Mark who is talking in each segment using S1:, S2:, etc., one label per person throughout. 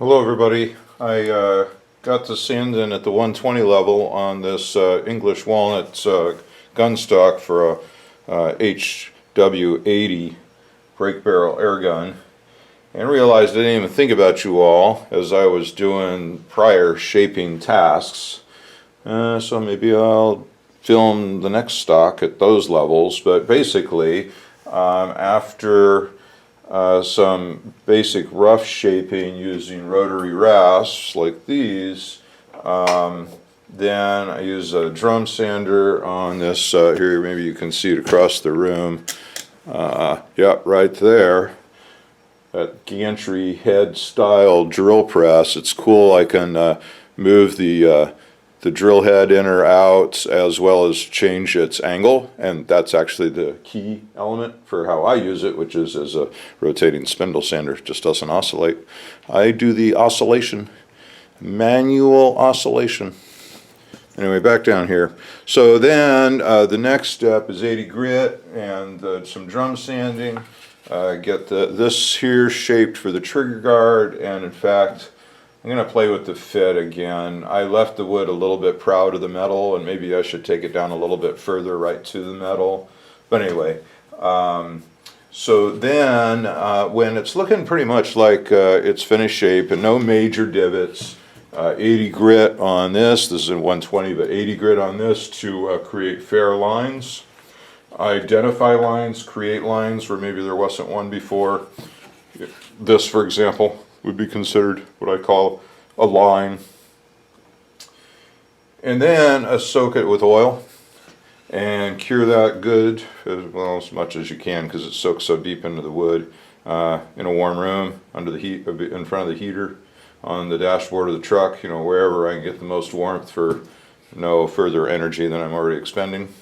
S1: Hello everybody. I got the sand in at the 120 level on this English Walnut gun stock for a HW80 brake barrel air gun, and realized I didn't even think about you all as I was doing prior shaping tasks. So maybe I'll film the next stock at those levels, but basically after some basic rough shaping using rotary rasps like these. Then I use a drum sander on this here, maybe you can see it across the room. Yep, right there. That gantry head style drill press. It's cool. I can move the drill head in or out, as well as change its angle, and that's actually the key element for how I use it, which is as a rotating spindle sander. It just doesn't oscillate. I do the oscillation, manual oscillation. Anyway, back down here. So then the next step is 80 grit and some drum sanding. Get this here shaped for the trigger guard, and in fact I'm going to play with the fit again. I left the wood a little bit proud of the metal, and maybe I should take it down a little bit further right to the metal. But anyway, so then when it's looking pretty much like it's finished shape and no major divots, 80 grit on this. This is in 120, but 80 grit on this to create fair lines. Identify lines, create lines where maybe there wasn't one before. This, for example, would be considered what I call a line. And then soak it with oil and cure that good, as much as you can, because it soaks so deep into the wood, in a warm room under the heat, in front of the heater, on the dashboard of the truck, wherever I can get the most warmth for no further energy than I'm already expending.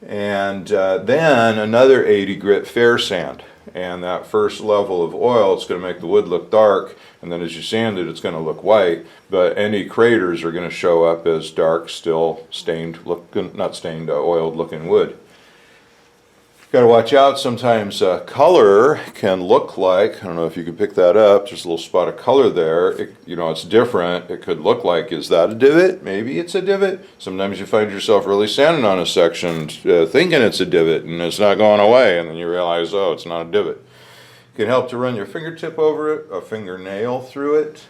S1: And then another 80 grit fair sand. And that first level of oil, it's going to make the wood look dark, and then as you sand it, it's going to look white, but any craters are going to show up as dark, still stained looking, not stained, oiled looking wood. Got to watch out. Sometimes color can look like, I don't know if you can pick that up, there's a little spot of color there. It's different. It could look like, is that a divot? Maybe it's a divot. Sometimes you find yourself really sanding on a section thinking it's a divot, and it's not going away, and then you realize, oh, it's not a divot. It can help to run your fingertip over it, a fingernail through it,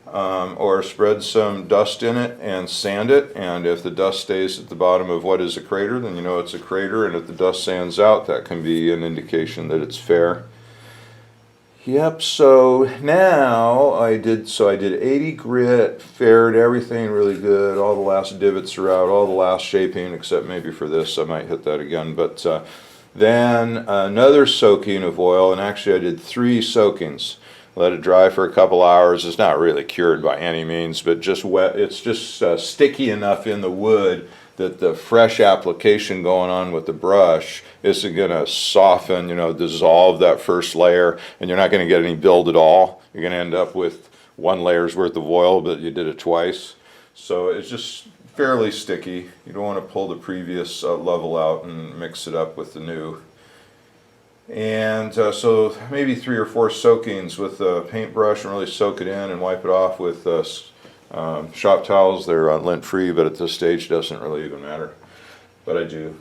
S1: or spread some dust in it and sand it, and if the dust stays at the bottom of what is a crater, then you know it's a crater, and if the dust sands out, that can be an indication that it's fair. Yep, so now I did 80 grit, faired everything really good, all the last divots are out, all the last shaping, except maybe for this, I might hit that again, but then another soaking of oil, and actually I did 3 soakings. Let it dry for a couple hours. It's not really cured by any means, but just wet. It's just sticky enough in the wood that the fresh application going on with the brush isn't going to soften, dissolve that first layer, and you're not going to get any build at all. You're going to end up with 1 layer's worth of oil, but you did it twice. So it's just fairly sticky. You don't want to pull the previous level out and mix it up with the new. And so maybe 3 or 4 soakings with a paintbrush, and really soak it in and wipe it off with shop towels. They're lint free, but at this stage it doesn't really even matter, but I do.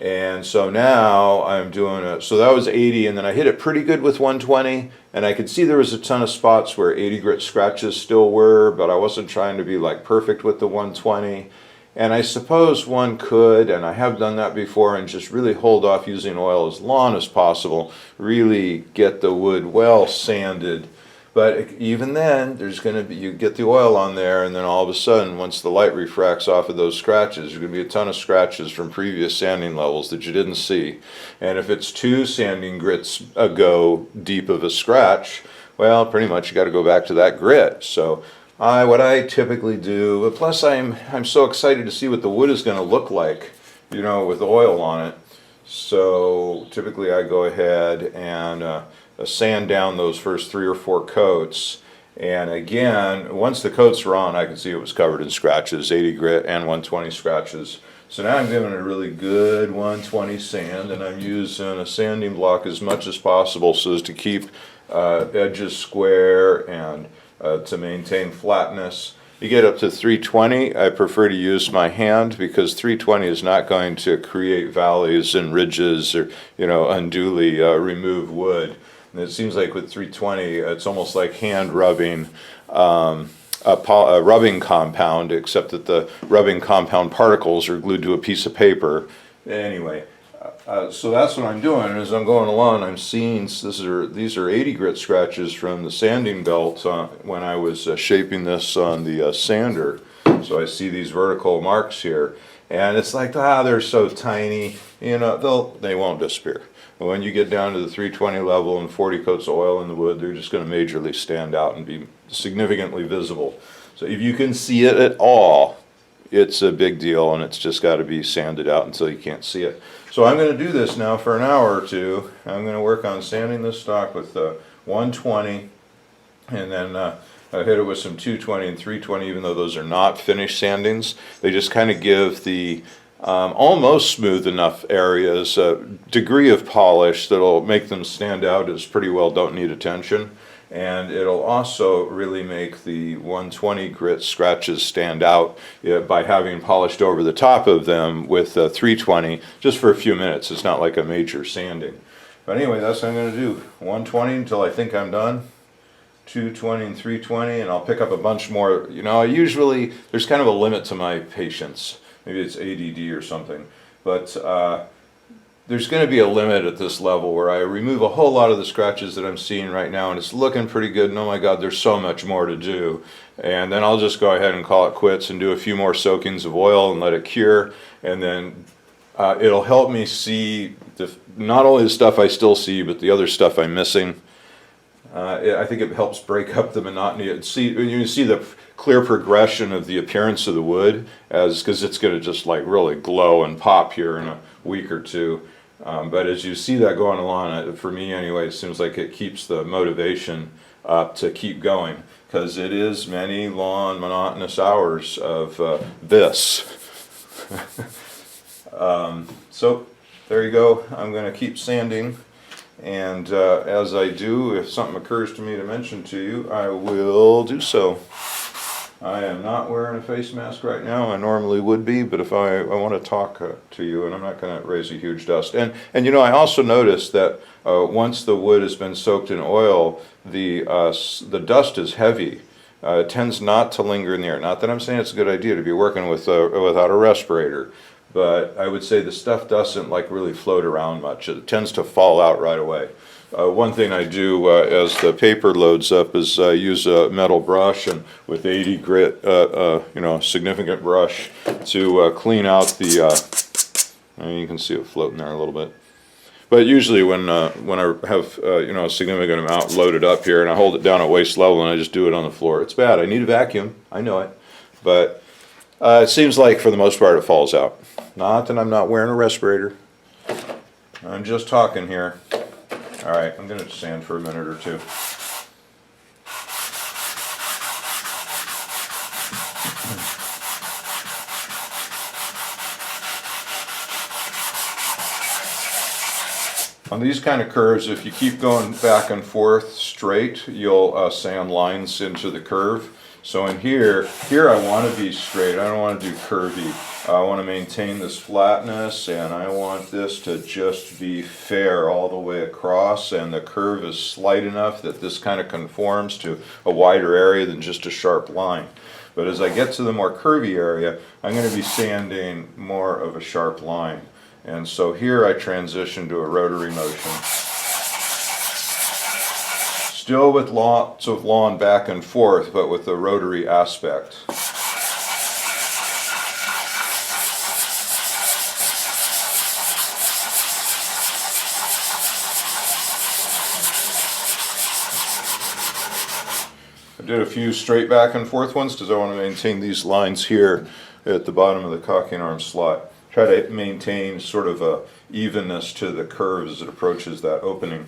S1: And so now I'm doing it, so that was 80, and then I hit it pretty good with 120, and I could see there was a ton of spots where 80 grit scratches still were, but I wasn't trying to be like perfect with the 120. And I suppose one could, and I have done that before, and just really hold off using oil as long as possible, really get the wood well sanded. But even then, there's going to be, you get the oil on there, and then all of a sudden, once the light refracts off of those scratches, there's going to be a ton of scratches from previous sanding levels that you didn't see. And if it's 2 sanding grits ago deep of a scratch, well, pretty much you got to go back to that grit. So what I typically do, plus I'm so excited to see what the wood is going to look like, with oil on it. So typically I go ahead and sand down those first 3 or 4 coats. And again, once the coats were on, I could see it was covered in scratches, 80 grit and 120 scratches. So now I'm giving it a really good 120 sand, and I'm using a sanding block as much as possible so as to keep edges square, and to maintain flatness. You get up to 320, I prefer to use my hand, because 320 is not going to create valleys and ridges or, unduly remove wood. And it seems like with 320, it's almost like hand rubbing a rubbing compound, except that the rubbing compound particles are glued to a piece of paper. Anyway, so that's what I'm doing. As I'm going along, I'm seeing these are 80 grit scratches from the sanding belt when I was shaping this on the sander. So I see these vertical marks here, and it's like, they're so tiny, they won't disappear. But when you get down to the 320 level and 40 coats of oil in the wood, they're just going to majorly stand out and be significantly visible. So if you can see it at all, it's a big deal, and it's just got to be sanded out until you can't see it. So I'm going to do this now for an hour or two. I'm going to work on sanding this stock with 120, and then I hit it with some 220 and 320, even though those are not finished sandings. They just kind of give the almost smooth enough areas a degree of polish that'll make them stand out as pretty well don't need attention. And it'll also really make the 120 grit scratches stand out by having polished over the top of them with 320 just for a few minutes. It's not like a major sanding. But anyway, that's what I'm going to do. 120 until I think I'm done. 220 and 320, and I'll pick up a bunch more. There's kind of a limit to my patience. Maybe it's ADD or something. But there's going to be a limit at this level where I remove a whole lot of the scratches that I'm seeing right now, and it's looking pretty good, and oh my God, there's so much more to do. And then I'll just go ahead and call it quits and do a few more soakings of oil and let it cure, and then it'll help me see not only the stuff I still see, but the other stuff I'm missing. I think it helps break up the monotony. You see the clear progression of the appearance of the wood, because it's going to just like really glow and pop here in a week or two. But as you see that going along, for me anyway, it seems like it keeps the motivation up to keep going, because it is many long monotonous hours of this. So there you go. I'm going to keep sanding, and as I do, if something occurs to me to mention to you, I will do so. I am not wearing a face mask right now. I normally would be, but if I want to talk to you, and I'm not going to raise a huge dust. And I also noticed that once the wood has been soaked in oil, the dust is heavy. It tends not to linger in the air. Not that I'm saying it's a good idea to be working without a respirator, but I would say the stuff doesn't really float around much. It tends to fall out right away. One thing I do as the paper loads up is use a metal brush, and with 80 grit, significant brush, to clean out the. You can see it floating there a little bit. But usually when I have a significant amount loaded up here, and I hold it down at waist level, and I just do it on the floor. It's bad. I need a vacuum. I know it, but it seems like for the most part it falls out. Not that I'm not wearing a respirator. I'm just talking here. All right, I'm going to sand for a minute or two. On these kind of curves, if you keep going back and forth straight, you'll sand lines into the curve. So in here I want to be straight. I don't want to do curvy. I want to maintain this flatness, and I want this to just be fair all the way across, and the curve is slight enough that this kind of conforms to a wider area than just a sharp line. But as I get to the more curvy area, I'm going to be sanding more of a sharp line. And so here I transition to a rotary motion. Still with lots of lawn back and forth, but with a rotary aspect. I did a few straight back and forth ones because I want to maintain these lines here at the bottom of the cocking arm slot. Try to maintain sort of a evenness to the curve as it approaches that opening.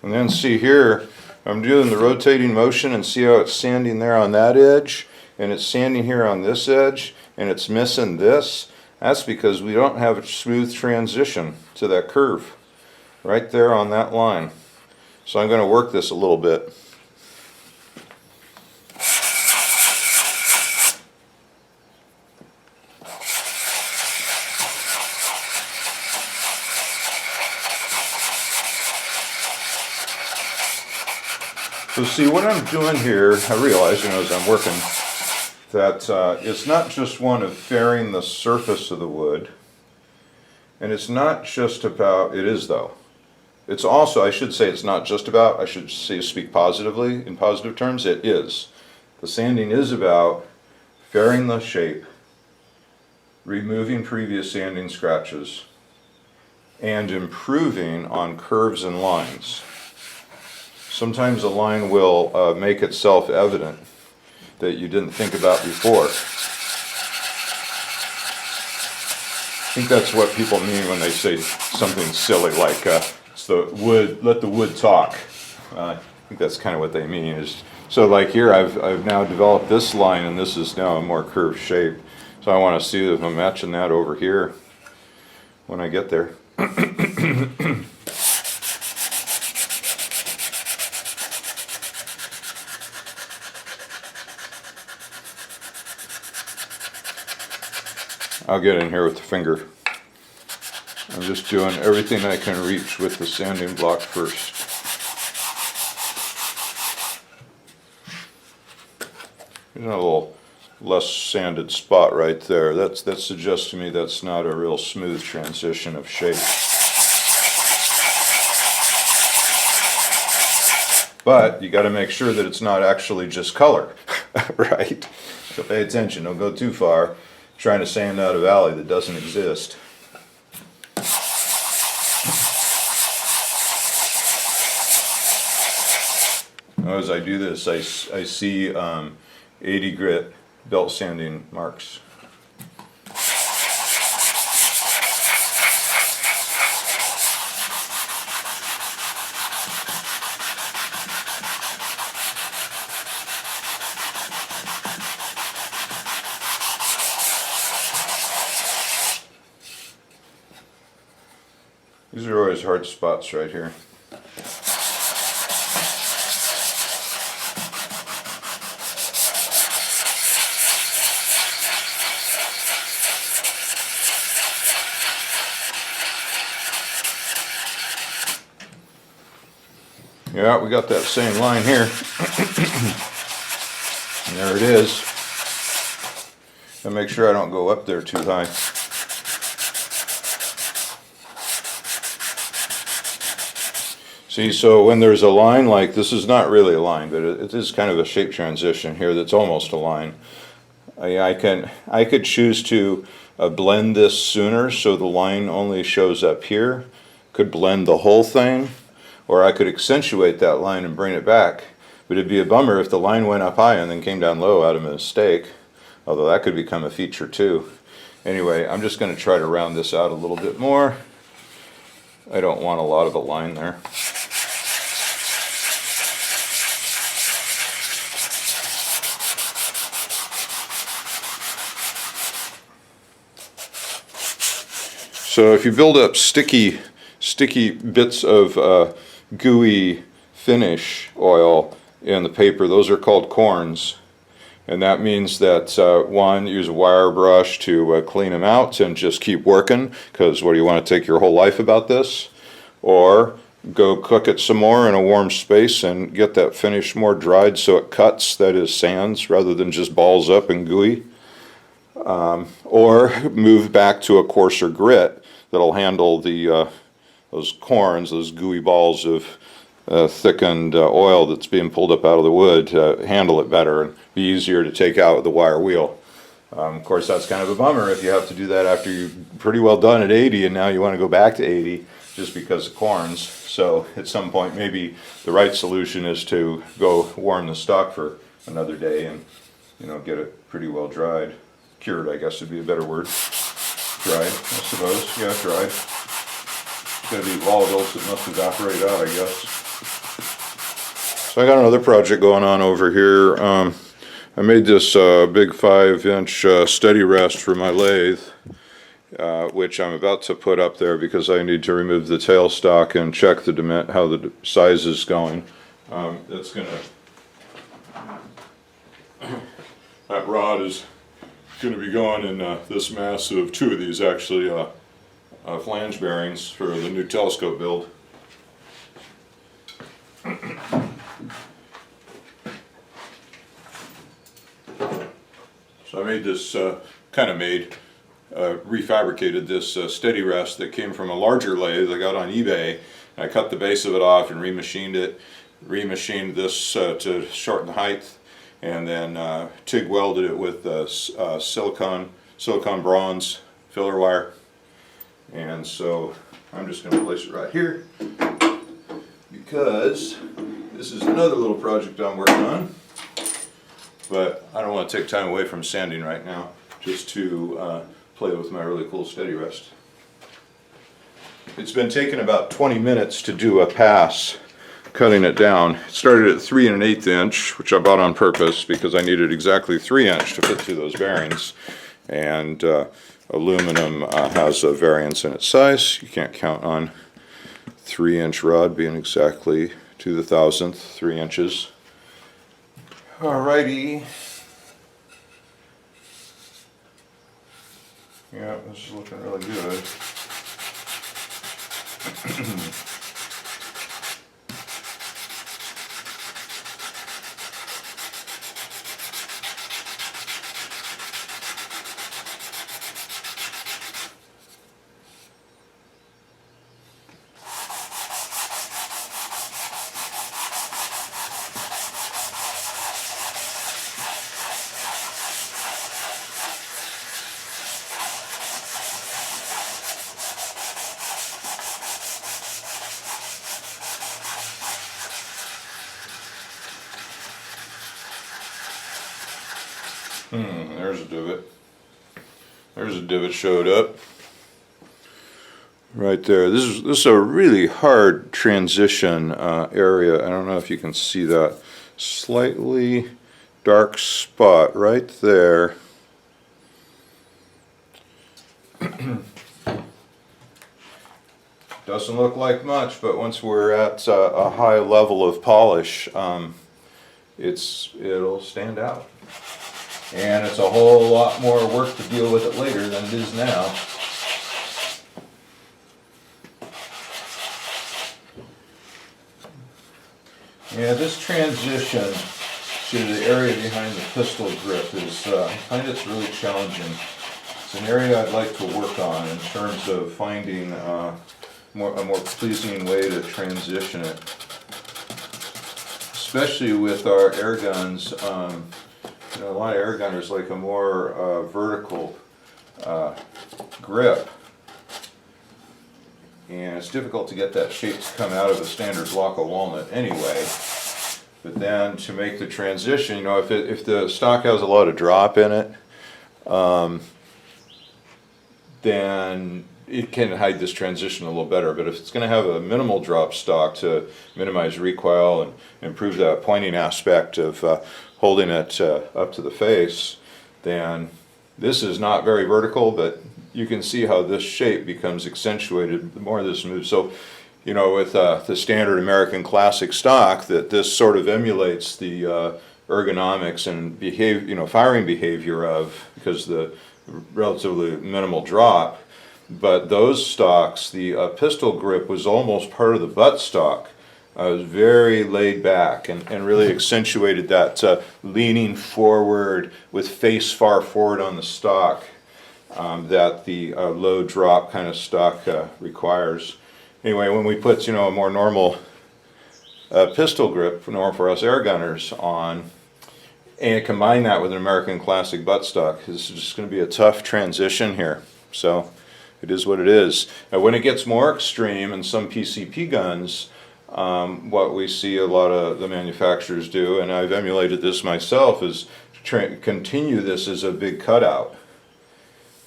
S1: And then see here, I'm doing the rotating motion and see how it's sanding there on that edge, and it's sanding here on this edge, and it's missing this. That's because we don't have a smooth transition to that curve right there on that line. So I'm going to work this a little bit. So see what I'm doing here, I realize, as I'm working, that it's not just one of fairing the surface of the wood, and it's not just about, it is though. It's also, I should say it's not just about, I should say speak positively, in positive terms, it is. The sanding is about fairing the shape, removing previous sanding scratches, and improving on curves and lines. Sometimes a line will make itself evident that you didn't think about before. I think that's what people mean when they say something silly like, it's the wood, let the wood talk. I think that's kind of what they mean. So like here I've now developed this line, and this is now a more curved shape. So I want to see if I'm matching that over here when I get there. I'll get in here with the finger. I'm just doing everything I can reach with the sanding block first. There's a little less sanded spot right there. That suggests to me that's not a real smooth transition of shape. But you got to make sure that it's not actually just color, right? So pay attention, don't go too far trying to sand out a valley that doesn't exist. As I do this, I see 80 grit belt sanding marks. These are always hard spots right here. Yeah, we got that same line here. And there it is. And make sure I don't go up there too high. See, so when there's a line like this, is not really a line, but it is kind of a shape transition here that's almost a line. I could choose to blend this sooner so the line only shows up here. Could blend the whole thing, or I could accentuate that line and bring it back. But it'd be a bummer if the line went up high and then came down low out of a mistake, although that could become a feature too. Anyway, I'm just going to try to round this out a little bit more. I don't want a lot of a line there. So if you build up sticky bits of gooey finish oil in the paper, those are called corns. And that means that one, use a wire brush to clean them out and just keep working, because what do you want to take your whole life about this? Or go cook it some more in a warm space and get that finish more dried so it cuts, that is sands, rather than just balls up and gooey. Or move back to a coarser grit that'll handle the those corns, those gooey balls of thickened oil that's being pulled up out of the wood, handle it better and be easier to take out with the wire wheel. Of course, that's kind of a bummer if you have to do that after you're pretty well done at 80 and now you want to go back to 80 just because of corns. So at some point maybe the right solution is to go warm the stock for another day and, you know, get it pretty well dried. Cured, I guess would be a better word. Dried, I suppose. Yeah, dried. It's going to be volatile, so it must evaporate out, I guess. So I got another project going on over here. I made this big 5-inch steady rest for my lathe, which I'm about to put up there because I need to remove the tailstock and check how the size is going. That's gonna, that rod is gonna be going in this massive, 2 of these actually, flange bearings for the new telescope build. So I made this, refabricated this steady rest that came from a larger lathe I got on eBay. I cut the base of it off and remachined it, remachined this to shorten the height, and then TIG welded it with silicon bronze filler wire. And so I'm just going to place it right here because this is another little project I'm working on. But I don't want to take time away from sanding right now, just to play with my really cool steady rest. It's been taking about 20 minutes to do a pass, cutting it down. It started at 3 1/8 inch, which I bought on purpose because I needed exactly 3 inch to fit through those bearings. And aluminum has a variance in its size. You can't count on 3-inch rod being exactly to the 1,000th 3 inches. Alrighty. Yeah, this is looking really good. There's a divot. There's a divot showed up. Right there. This is a really hard transition area. I don't know if you can see that. Slightly dark spot right there. Doesn't look like much, but once we're at a high level of polish, it'll stand out. And it's a whole lot more work to deal with it later than it is now. Yeah, this transition to the area behind the pistol grip is, I find it's really challenging. It's an area I'd like to work on in terms of finding a more pleasing way to transition it. Especially with our air guns. You know, a lot of air gunners like a more vertical grip, and it's difficult to get that shape to come out of a standard block of walnut anyway. But then to make the transition, you know, if the stock has a lot of drop in it, then it can hide this transition a little better. But if it's going to have a minimal drop stock to minimize recoil and improve that pointing aspect of holding it up to the face, then this is not very vertical, but you can see how this shape becomes accentuated the more this moves. So, you know, with the standard American classic stock, that this sort of emulates the ergonomics and firing behavior of, because the relatively minimal drop. But those stocks, the pistol grip was almost part of the butt stock. It was very laid back and really accentuated that leaning forward with face far forward on the stock that the low drop kind of stock requires. Anyway, when we put, you know, a more normal pistol grip, normal for us air gunners on, and combine that with an American classic butt stock, this is just going to be a tough transition here. So it is what it is. Now, when it gets more extreme in some PCP guns, what we see a lot of the manufacturers do, and I've emulated this myself, is continue this as a big cutout.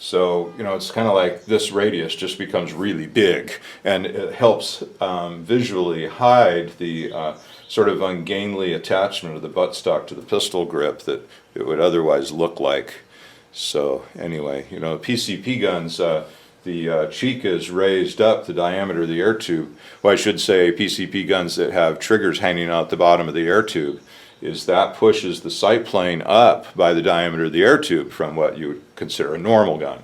S1: So, you know, it's kind of like this radius just becomes really big, and it helps visually hide the sort of ungainly attachment of the buttstock to the pistol grip that it would otherwise look like. So anyway, you know, PCP guns, the cheek is raised up the diameter of the air tube. Well, I should say PCP guns that have triggers hanging out the bottom of the air tube, is that pushes the sight plane up by the diameter of the air tube from what you would consider a normal gun.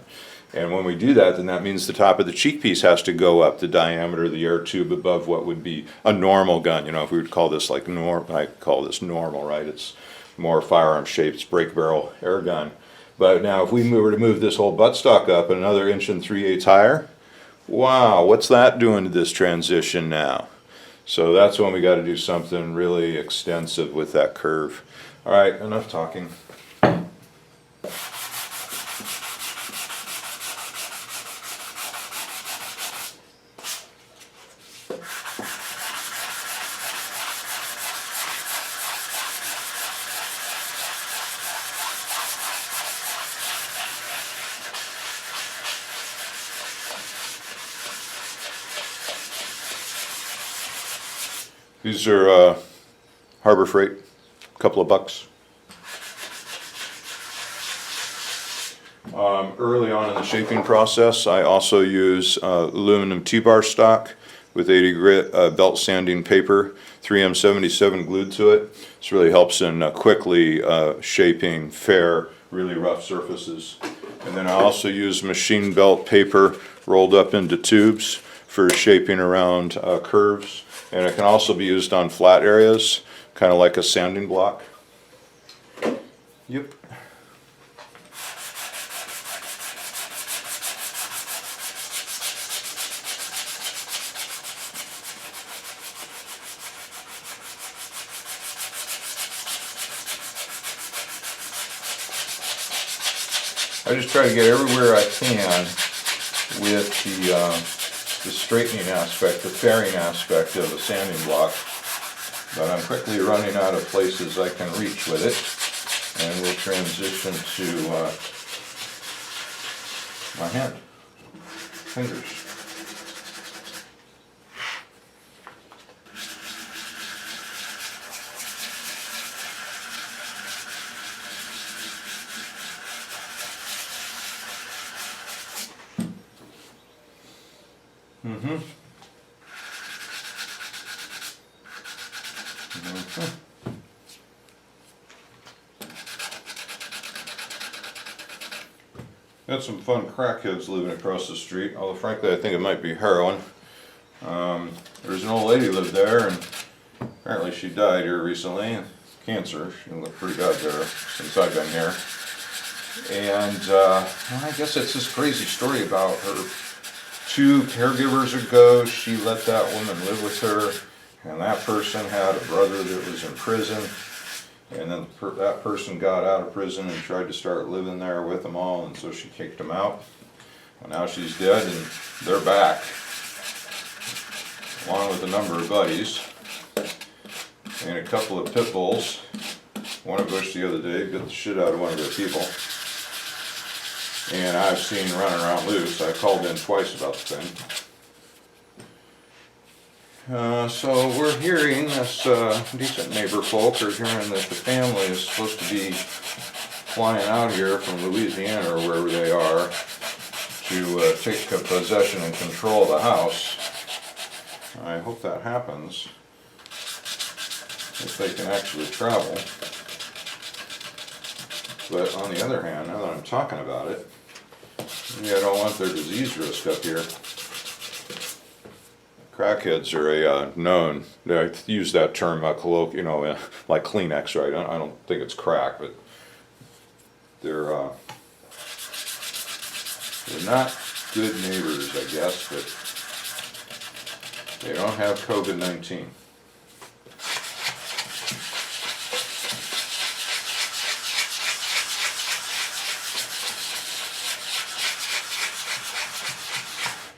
S1: And when we do that, then that means the top of the cheek piece has to go up the diameter of the air tube above what would be a normal gun. You know, if we would call this like I call this normal, right? It's more firearm shaped, it's break barrel air gun. But now if we were to move this whole buttstock up another 1 3/8 higher, wow, what's that doing to this transition now? So that's when we got to do something really extensive with that curve. All right, enough talking. These are Harbor Freight, a couple of bucks. Early on in the shaping process, I also use aluminum T-bar stock with 80 grit belt sanding paper, 3M77 glued to it. This really helps in quickly shaping fair, really rough surfaces. And then I also use machine belt paper rolled up into tubes for shaping around curves. And it can also be used on flat areas, kind of like a sanding block. Yep. I just try to get everywhere I can with the straightening aspect, the fairing aspect of a sanding block, but I'm quickly running out of places I can reach with it, and we'll transition to my hand, fingers. Got some fun crackheads living across the street, although frankly I think it might be heroin. There's an old lady lived there, and apparently she died here recently. Cancer. She looked pretty bad there since I've been here. And well, I guess it's this crazy story about her 2 caregivers ago. She let that woman live with her, and that person had a brother that was in prison. And then that person got out of prison and tried to start living there with them all, and so she kicked them out. Well, now she's dead, and they're back, along with a number of buddies, and a couple of pit bulls, one of which the other day bit the shit out of one of their people. And I've seen running around loose. I called in twice about the thing. So we're hearing this, decent neighbor folk are hearing that the family is supposed to be flying out here from Louisiana or wherever they are to take possession and control of the house. I hope that happens, if they can actually travel. But on the other hand, now that I'm talking about it, maybe I don't want their disease risk up here. Crackheads are a known, I use that term colloquially, you know, like Kleenex, right? I don't think it's crack, but they're not good neighbors, I guess, but they don't have COVID-19.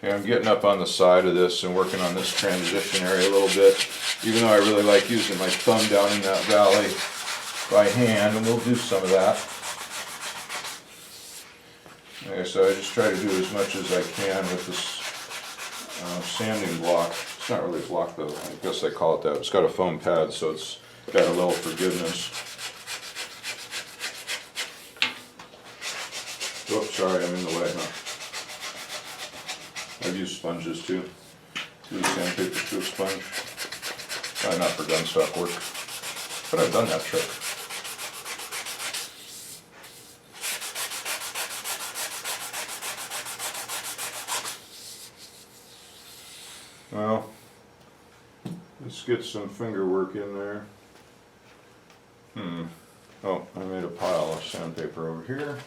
S1: Yeah, I'm getting up on the side of this and working on this transition area a little bit, even though I really like using my thumb down in that valley by hand, and we'll do some of that. Like I said, I just try to do as much as I can with this sanding block. It's not really a block though, I guess they call it that. It's got a foam pad, so it's got a little forgiveness. Oops, sorry, I'm in the way, huh? I've used sponges too. Use sandpaper to a sponge. Not for gunstock work, but I've done that trick. Well, let's get some finger work in there. Oh, I made a pile of sandpaper over here.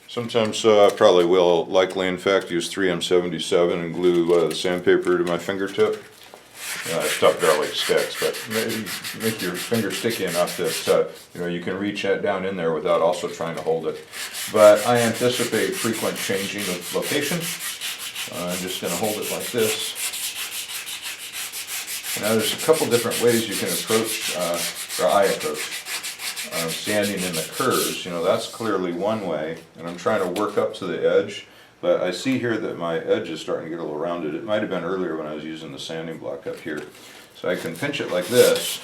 S1: Sometimes I probably will, likely in fact, use 3M77 and glue the sandpaper to my fingertip. Stuff barely sticks, but maybe make your finger sticky enough that you can reach it down in there without also trying to hold it. But I anticipate frequent changing of location. I'm just going to hold it like this. Now there's a couple different ways you can approach, or I approach, sanding in the curves. That's clearly one way, and I'm trying to work up to the edge. But I see here that my edge is starting to get a little rounded. It might have been earlier when I was using the sanding block up here. So I can pinch it like this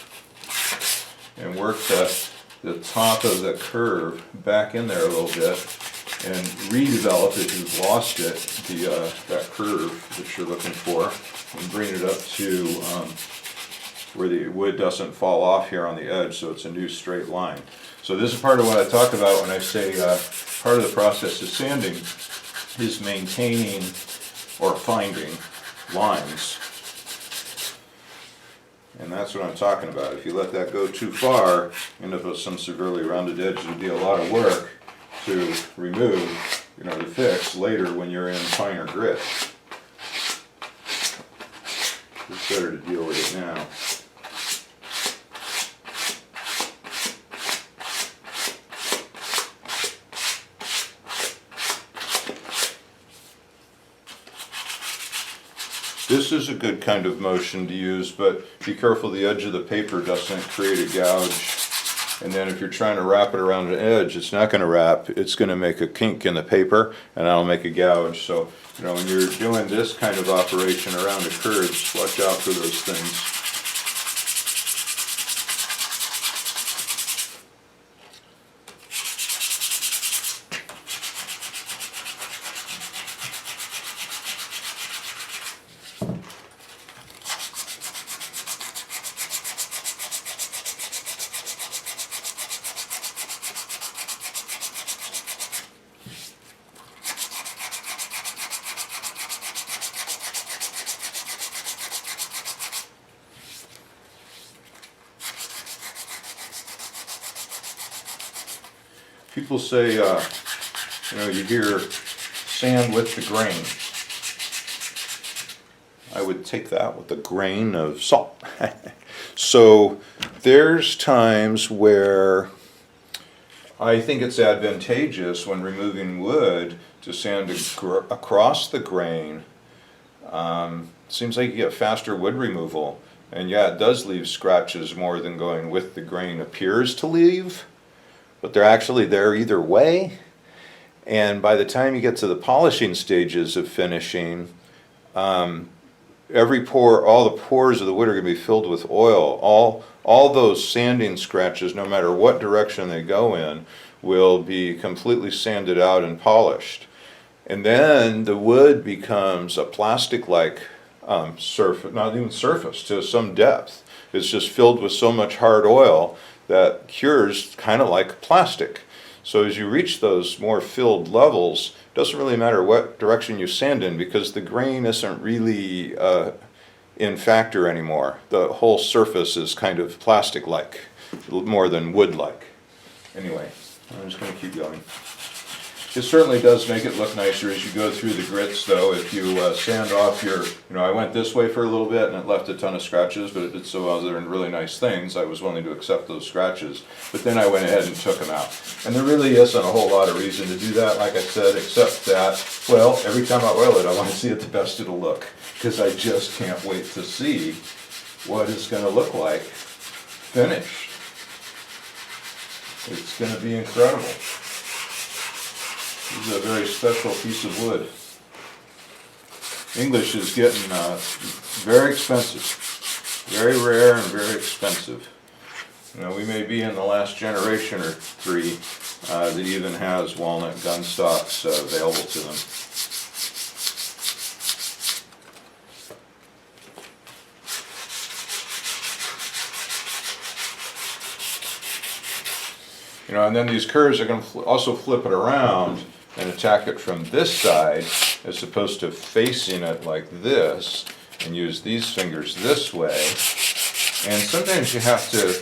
S1: and work the top of the curve back in there a little bit and redevelop, if you've lost it, that curve that you're looking for, and bring it up to where the wood doesn't fall off here on the edge, so it's a new straight line. So this is part of what I talk about when I say part of the process of sanding is maintaining or finding lines. And that's what I'm talking about. If you let that go too far, you end up with some severely rounded edge. It'll be a lot of work to remove, to fix later when you're in finer grit. It's better to deal with it now. This is a good kind of motion to use, but be careful the edge of the paper doesn't create a gouge. And then if you're trying to wrap it around an edge, it's not going to wrap. It's going to make a kink in the paper, and that'll make a gouge. So, when you're doing this kind of operation around the curves, watch out for those things. People say, you hear sand with the grain. I would take that with a grain of salt. So there's times where I think it's advantageous when removing wood to sand across the grain. Seems like you get faster wood removal. And yeah, it does leave scratches more than going with the grain appears to leave. But they're actually there either way. And by the time you get to the polishing stages of finishing, every pore, all the pores of the wood are going to be filled with oil. All those sanding scratches, no matter what direction they go in, will be completely sanded out and polished. And then the wood becomes a plastic-like surface, not even surface, to some depth. It's just filled with so much hard oil that cures kind of like plastic. So as you reach those more filled levels, it doesn't really matter what direction you sand in, because the grain isn't really in factor anymore. The whole surface is kind of plastic-like, more than wood-like. Anyway, I'm just going to keep going. It certainly does make it look nicer as you go through the grits, though. If you sand off your, I went this way for a little bit and it left a ton of scratches, but it did so well. They're really nice things. I was willing to accept those scratches, but then I went ahead and took them out. And there really isn't a whole lot of reason to do that, like I said, except that, well, every time I oil it, I want to see it the best it'll look, because I just can't wait to see what it's going to look like finished. it's going to be incredible. This is a very special piece of wood. English is getting very expensive, very rare and very expensive. You know, we may be in the last generation or three that even has walnut gun stocks available to them. You know, and then these curves are going to also flip it around and attack it from this side as opposed to facing it like this, and use these fingers this way. And sometimes you have to,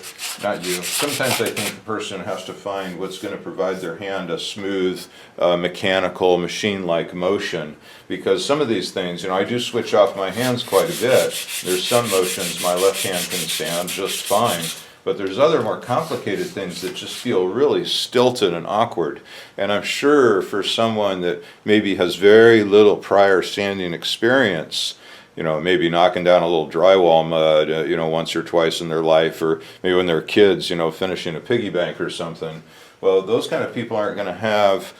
S1: not you, sometimes I think the person has to find what's going to provide their hand a smooth, mechanical, machine-like motion. Because some of these things, you know, I do switch off my hands quite a bit. There's some motions my left hand can stand just fine. But there's other more complicated things that just feel really stilted and awkward. And I'm sure for someone that maybe has very little prior sanding experience, you know, maybe knocking down a little drywall mud, you know, once or twice in their life, or maybe when they're kids, you know, finishing a piggy bank or something. Well, those kind of people aren't going to have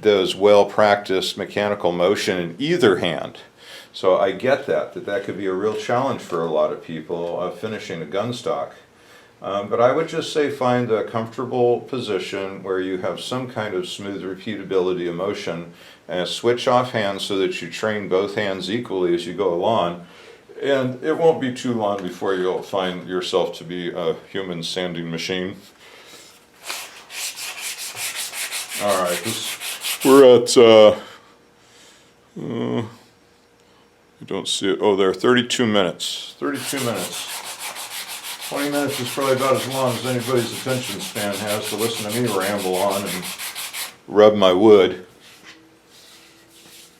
S1: those well-practiced mechanical motion in either hand. So I get that could be a real challenge for a lot of people finishing a gun stock. But I would just say find a comfortable position where you have some kind of smooth repeatability of motion, and switch off hands so that you train both hands equally as you go along. And it won't be too long before you'll find yourself to be a human sanding machine. Alright, we're at I don't see it. Oh, there, 32 minutes. 32 minutes. 20 minutes is probably about as long as anybody's attention span has to listen to me ramble on and rub my wood.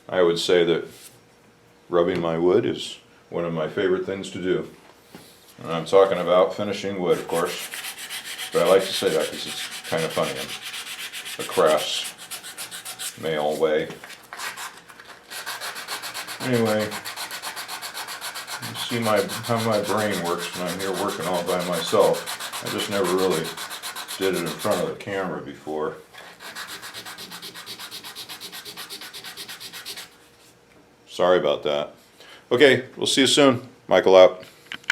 S1: I would say that rubbing my wood is one of my favorite things to do. And I'm talking about finishing wood, of course. But I like to say that because it's kind of funny in a crass male way. Anyway, you see how my brain works when I'm here working all by myself. I just never really did it in front of the camera before. Sorry about that. Okay, we'll see you soon. Michael out.